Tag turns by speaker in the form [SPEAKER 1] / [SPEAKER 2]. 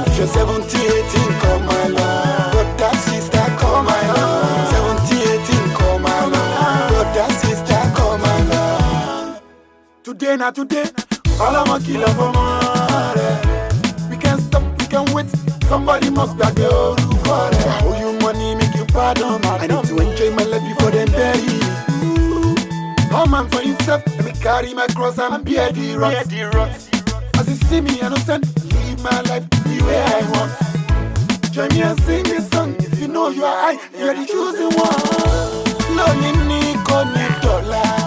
[SPEAKER 1] If you're 70, 18, come my love. Brother, sister, come my love. 70, 18, come my love. Brother, sister, come my love. Today, not today. All I want kill for more. We can't stop, we can't wait. Somebody must back the old for it. I owe you money, make you pardon. I need to enjoy my life before them bury me. Oh man for himself, let me carry my cross and bear the rocks. As you see me innocent, live my life the way I want. Join me and sing this song. If you know you are high, you're the chosen one. Lonely Nico $.